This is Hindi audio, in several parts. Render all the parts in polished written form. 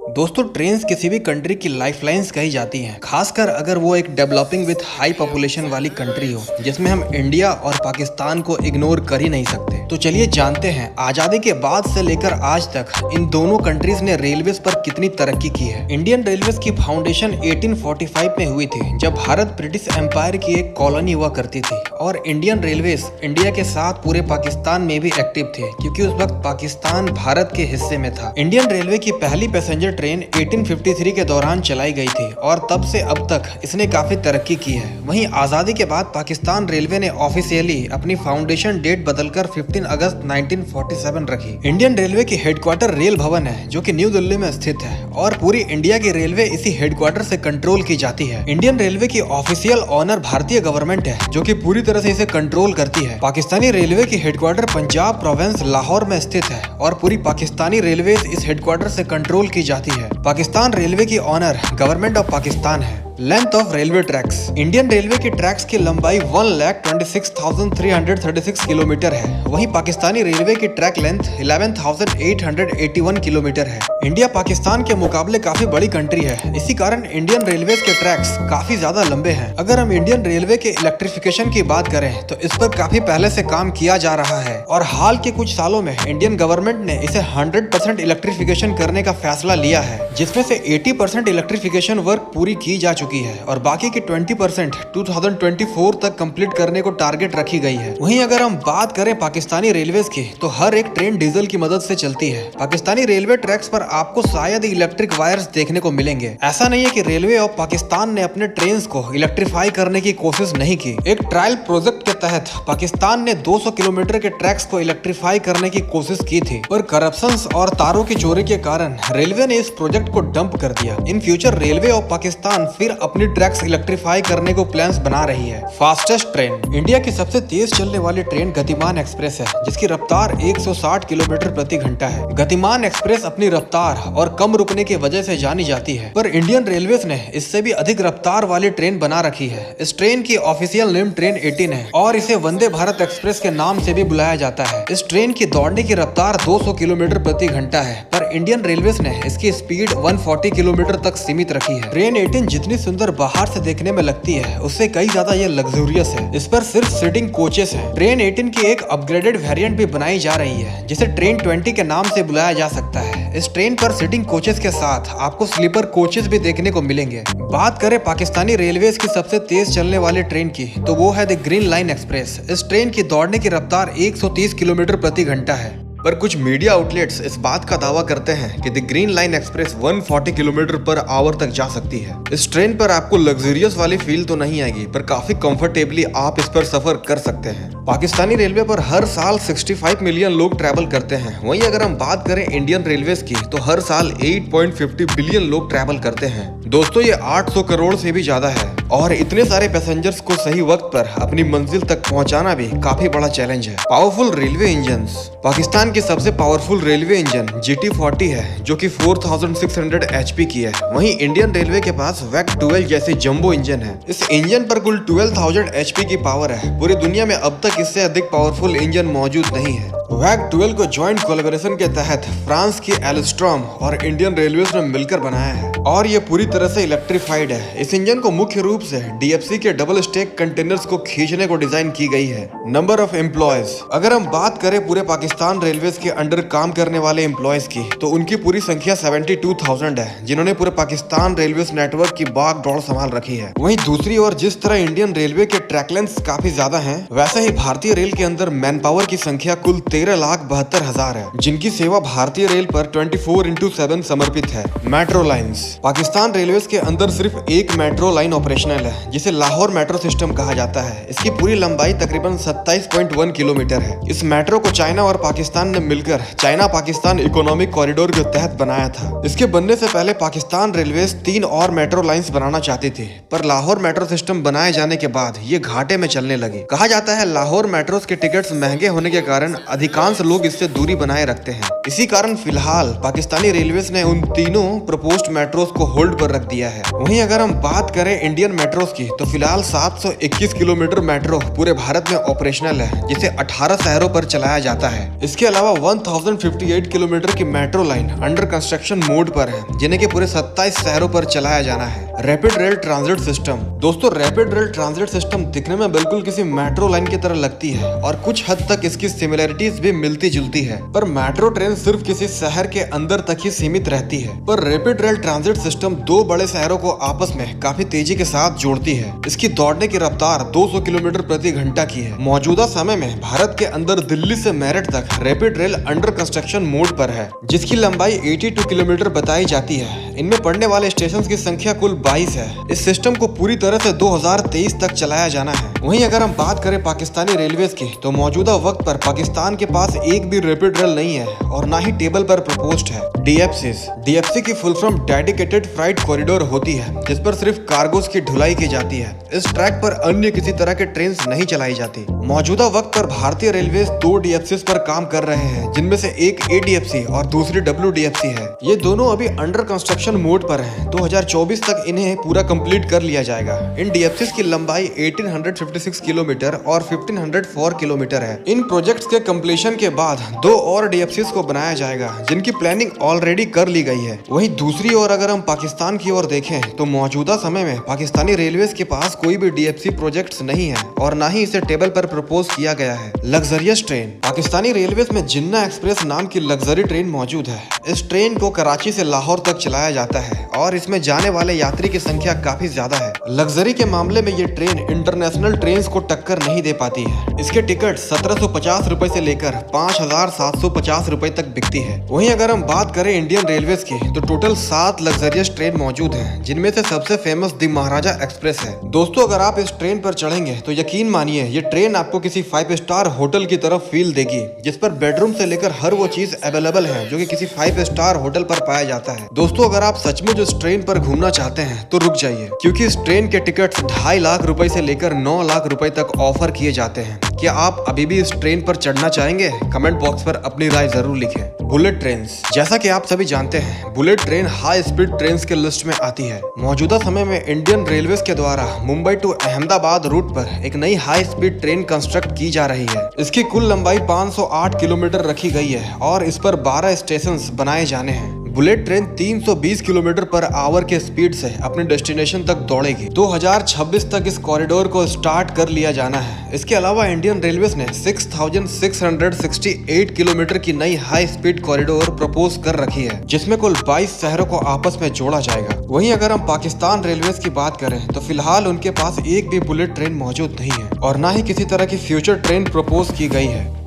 दोस्तों, ट्रेन्स किसी भी कंट्री की लाइफलाइंस कही जाती हैं, खासकर अगर वो एक डेवलपिंग विथ हाई पॉपुलेशन वाली कंट्री हो, जिसमें हम इंडिया और पाकिस्तान को इग्नोर कर ही नहीं सकते। तो चलिए जानते हैं आजादी के बाद से लेकर आज तक इन दोनों कंट्रीज ने रेलवेज पर कितनी तरक्की की है। इंडियन रेलवेज की फाउंडेशन 1845 में हुई थी, जब भारत ब्रिटिश एम्पायर की एक कॉलोनी हुआ करती थी, और इंडियन रेलवेज इंडिया के साथ पूरे पाकिस्तान में भी एक्टिव थे, क्योंकि उस वक्त पाकिस्तान भारत के हिस्से में था। इंडियन रेलवे की पहली पैसेंजर ट्रेन 1853 के दौरान चलाई गई थी, और तब से अब तक इसने काफी तरक्की की है। वहीं आजादी के बाद पाकिस्तान रेलवे ने ऑफिशियली अपनी फाउंडेशन डेट बदलकर 15 अगस्त 1947 रखी। इंडियन रेलवे की हेडक्वार्टर रेल भवन है, जो कि न्यू दिल्ली में स्थित है, और पूरी इंडिया की रेलवे इसी हेडक्वार्टर से कंट्रोल की जाती है। इंडियन रेलवे की ऑफिशियल ऑनर भारतीय गवर्नमेंट है, जो कि पूरी तरह से इसे कंट्रोल करती है। पाकिस्तानी रेलवे की हेडक्वार्टर पंजाब प्रोविंस लाहौर में स्थित है, और पूरी पाकिस्तानी रेलवे इस हेडक्वार्टर से कंट्रोल की जाती है। पाकिस्तान रेलवे की ऑनर गवर्नमेंट ऑफ पाकिस्तान है। Length of railway tracks. Indian railway की ट्रैक्स की लंबाई 1,26,336 किलोमीटर है। वहीं पाकिस्तानी रेलवे की ट्रैक लेंथ 11,881 किलोमीटर है। इंडिया पाकिस्तान के मुकाबले काफी बड़ी कंट्री है, इसी कारण इंडियन रेलवे के ट्रैक्स काफी ज्यादा लंबे हैं। अगर हम इंडियन रेलवे के इलेक्ट्रिफिकेशन की बात करें तो इस पर काफी पहले से काम किया जा रहा है, और हाल के कुछ सालों में इंडियन गवर्नमेंट ने इसे 100% इलेक्ट्रिफिकेशन करने का फैसला लिया है, जिसमें से 80% इलेक्ट्रिफिकेशन वर्क पूरी की जा चुकी है, और बाकी की 20% 2024 तक कंप्लीट करने को टारगेट रखी गई है। वहीं अगर हम बात करें पाकिस्तानी रेलवेज की, तो हर एक ट्रेन डीजल की मदद से चलती है। पाकिस्तानी रेलवे ट्रैक्स पर आपको शायद इलेक्ट्रिक वायर्स देखने को मिलेंगे। ऐसा नहीं है कि रेलवे ऑफ पाकिस्तान ने अपने ट्रेन को इलेक्ट्रीफाई करने की कोशिश नहीं की। एक ट्रायल प्रोजेक्ट के तहत पाकिस्तान ने 200 किलोमीटर के ट्रैक्स को इलेक्ट्रीफाई करने की कोशिश की थी, पर करप्शन और तारों की चोरी के कारण रेलवे ने इस प्रोजेक्ट को डंप कर दिया। In future railway of Pakistan फिर अपनी ट्रैक्स इलेक्ट्रीफाई करने को प्लान्स बना रही है। Fastest train. इंडिया की सबसे तेज चलने वाली ट्रेन गतिमान एक्सप्रेस है, जिसकी रफ्तार 160 किलोमीटर प्रति घंटा है। गतिमान एक्सप्रेस अपनी रफ्तार और कम रुकने की वजह से जानी जाती है, पर इंडियन रेलवेज ने इससे भी अधिक रफ्तार वाली ट्रेन बना रखी है। इस ट्रेन की ऑफिशियल नेम ट्रेन 18 है, और इसे वंदे भारत एक्सप्रेस के नाम से भी बुलाया जाता है। इस ट्रेन की दौड़ने की रफ्तार 200 किलोमीटर प्रति घंटा है, पर इंडियन रेलवेज ने इसकी स्पीड 140 किलोमीटर तक सीमित रखी है। ट्रेन 18 जितनी सुंदर बाहर से देखने में लगती है, उससे कई ज्यादा ये लग्जूरियस है। इस पर सिर्फ सिटिंग कोचेस हैं। ट्रेन 18 की एक अपग्रेडेड वेरिएंट भी बनाई जा रही है, जिसे ट्रेन 20 के नाम से बुलाया जा सकता है। इस ट्रेन पर सिटिंग कोचेस के साथ आपको स्लीपर कोचेस भी देखने को मिलेंगे। बात करें पाकिस्तानी रेलवेज की सबसे तेज चलने वाली ट्रेन की, तो वो है द ग्रीन लाइन एक्सप्रेस। इस ट्रेन की दौड़ने की रफ्तार 130 किलोमीटर प्रति घंटा है, पर कुछ मीडिया आउटलेट्स इस बात का दावा करते हैं कि the green line express 140 kilometre per hour तक जा सकती है। इस ट्रेन पर आपको लग्जरियस वाली फील तो नहीं आएगी, पर काफी कंफर्टेबली आप इस पर सफर कर सकते हैं। पाकिस्तानी रेलवे पर हर साल 65 मिलियन लोग ट्रैवल करते हैं। वहीं अगर हम बात करें इंडियन रेलवेज की, तो हर साल 8.50 बिलियन लोग ट्रैवल करते हैं। दोस्तों, ये 800 करोड़ से भी ज्यादा है, और इतने सारे पैसेंजर्स को सही वक्त पर अपनी मंजिल तक पहुंचाना भी काफी बड़ा चैलेंज है। Powerful railway engine. पाकिस्तान की सबसे पावरफुल रेलवे इंजन GT40 है, जो कि 4600 HP की है। वहीं इंडियन रेलवे के पास वैक 12 जैसी जंबो इंजन है। इस इंजन पर कुल 12000 HP की पावर है। पूरी दुनिया में अब तक इससे अधिक पावरफुल इंजन मौजूद नहीं है। वैक 12 को ज्वाइंट कोलैबोरेशन के तहत फ्रांस की एल्स्ट्रॉम और इंडियन रेलवेज ने मिलकर बनाया है, और ये पूरी तरह से इलेक्ट्रीफाइड है। इस इंजन को मुख्य रूप से DFC के डबल स्टेक कंटेनर्स को खींचने को डिजाइन की गई है। Number of employees. अगर हम बात करें पूरे पाकिस्तान रेलवेज के अंडर काम करने वाले एम्प्लॉयज की, तो उनकी पूरी संख्या 72,000 है, जिन्होंने पूरे पाकिस्तान रेलवेज नेटवर्क की बागडोर संभाल रखी है। वहीं दूसरी ओर जिस तरह इंडियन रेलवे के ट्रैक लेंथ काफी ज्यादा हैं, वैसे ही भारतीय रेल के अंदर मैन पावर की संख्या कुल 13,72,000 है, जिनकी सेवा भारतीय रेल पर 24/7 समर्पित है। Metro lines. पाकिस्तान रेलवेज के अंदर सिर्फ एक मेट्रो लाइन ऑपरेशनल है, जिसे लाहौर मेट्रो सिस्टम कहा जाता है। इसकी पूरी लंबाई तकरीबन 27.1 किलोमीटर है। इस मेट्रो को चाइना और पाकिस्तान ने मिलकर चाइना पाकिस्तान इकोनॉमिक कॉरिडोर के तहत बनाया था। इसके बनने से पहले पाकिस्तान रेलवेज 3 और मेट्रो लाइंस बनाना चाहती थी, पर लाहौर मेट्रो सिस्टम बनाए जाने के बाद ये घाटे में चलने लगी। कहा जाता है लाहौर मेट्रोस के टिकट्स महंगे होने के कारण अधिकांश लोग इससे दूरी बनाए रखते हैं। इसी कारण फिलहाल पाकिस्तानी रेलवेज ने उन तीनों प्रपोज्ड मेट्रोज को होल्ड पर रख दिया है। वहीं अगर हम बात करें इंडियन मेट्रोज की, तो फिलहाल 721 किलोमीटर मेट्रो पूरे भारत में ऑपरेशनल है, जिसे 18 शहरों पर चलाया जाता है। इसके अलावा 1058 किलोमीटर की metro line under construction mode पर है, जिन्हें के पूरे 27 शहरों पर चलाया जाना है। Rapid rail transit system. दोस्तों, रैपिड रेल ट्रांजिट सिस्टम दिखने में बिल्कुल किसी मेट्रो लाइन की तरह लगती है और कुछ हद तक इसकी सिमिलरिटीज भी मिलती जुलती है, पर मेट्रो ट्रेन सिर्फ किसी शहर के अंदर तक ही सीमित रहती है। पर रैपिड रेल ट्रांजिट सिस्टम दो बड़े शहरों को आपस में काफी तेजी के साथ जोड़ती है। इसकी दौड़ने की रफ्तार 200 किलोमीटर प्रति घंटा की है। मौजूदा समय में भारत के अंदर दिल्ली से मेरठ तक rapid rail under construction mode पर है, जिसकी लंबाई 82 किलोमीटर बताई जाती है। इनमें पड़ने वाले स्टेशन की संख्या कुल 22 है। इस सिस्टम को पूरी तरह से 2023 तक चलाया जाना है। वहीं अगर हम बात करें पाकिस्तानी रेलवेज की, तो मौजूदा वक्त पर पाकिस्तान के पास एक भी रैपिड रेल नहीं है और ना ही टेबल पर प्रपोज्ड है। डीएफसी की full form dedicated freight corridor होती है, जिस पर सिर्फ कार्गोस की ढुलाई की जाती है। इस ट्रैक पर अन्य किसी तरह के ट्रेन नहीं चलाई जाती। मौजूदा वक्त पर भारतीय रेलवे 2 डीएफसी पर काम कर रहे हैं, जिनमें से एक एडीएफसी और दूसरी डब्ल्यूडीएफसी है। ये दोनों अभी अंडर कंस्ट्रक्शन मोड पर हैं। 2024 तक इन्हें पूरा कंप्लीट कर लिया जाएगा। इन डीएफसी की लंबाई 1856 किलोमीटर और 1504 किलोमीटर है। इन प्रोजेक्ट्स के कंप्लीशन के बाद 2 और डीएफसी को बनाया जाएगा, जिनकी प्लानिंग ऑलरेडी कर ली गई है। वहीं दूसरी ओर अगर हम पाकिस्तान की ओर देखें, तो मौजूदा समय में पाकिस्तानी रेलवेज के पास कोई भी डीएफसी प्रोजेक्ट्स नहीं है और ना ही इसे टेबल पर प्रपोज किया गया है। Luxurious train. पाकिस्तानी रेलवेज में जिन्ना एक्सप्रेस नाम की लग्जरी ट्रेन मौजूद है। इस ट्रेन को कराची से लाहौर तक चलाया जाता है और इसमें जाने वाले यात्री की संख्या काफी ज्यादा है। लग्जरी के मामले में ये ट्रेन इंटरनेशनल ट्रेन को टक्कर नहीं दे पाती है। इसके टिकट 1750 रुपए से लेकर 5750 रुपए तक बिकती है। वहीं अगर हम बात करें इंडियन रेलवेज की, तो टोटल 7 लग्जरियस ट्रेन मौजूद हैं, जिनमें से सबसे फेमस द महाराजा एक्सप्रेस है। दोस्तों, अगर आप इस ट्रेन पर चढ़ेंगे तो यकीन मानिए ये ट्रेन आपको किसी 5 स्टार होटल की तरफ फील देगी, जिस पर बेडरूम से लेकर हर वो चीज अवेलेबल है जो कि किसी 5 स्टार होटल पर पाया जाता है। दोस्तों, अगर आप सचमुच इस ट्रेन पर घूमना चाहते हैं तो रुक जाइए, क्योंकि इस ट्रेन के टिकट्स 2.5 लाख रुपए से लेकर 9 लाख रुपए तक ऑफर किए जाते हैं। क्या आप अभी भी इस ट्रेन पर चढ़ना चाहेंगे? कमेंट बॉक्स पर अपनी राय जरूर लिखें। Bullet train. जैसा कि आप सभी जानते हैं, bullet train high speed train के लिस्ट में आती है। मौजूदा समय में इंडियन रेलवेज के द्वारा मुंबई टू अहमदाबाद रूट पर एक नई हाई स्पीड ट्रेन कंस्ट्रक्ट की जा रही है। इसकी कुल लंबाई 508 किलोमीटर रखी गई है और इस पर 12 स्टेशन बनाए जाने हैं। Bullet train 320 kilometre per hour के स्पीड से अपने डेस्टिनेशन तक दौड़ेगी। 2026 तक इस कॉरिडोर को स्टार्ट कर लिया जाना है। इसके अलावा इंडियन रेलवेज ने 6668 किलोमीटर की नई हाई स्पीड कॉरिडोर प्रपोज कर रखी है, जिसमें कुल 22 शहरों को आपस में जोड़ा जाएगा। वहीं अगर हम पाकिस्तान रेलवेज की बात करें, तो फिलहाल उनके पास एक भी बुलेट ट्रेन मौजूद नहीं है और ना ही किसी तरह की फ्यूचर ट्रेन प्रपोज की गई है।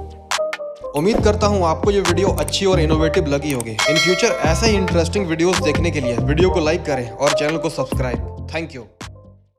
उम्मीद करता हूँ आपको ये वीडियो अच्छी और इनोवेटिव लगी होगी। इन फ्यूचर ऐसे ही इंटरेस्टिंग वीडियोस देखने के लिए वीडियो को लाइक करें और चैनल को सब्सक्राइब। Thank you.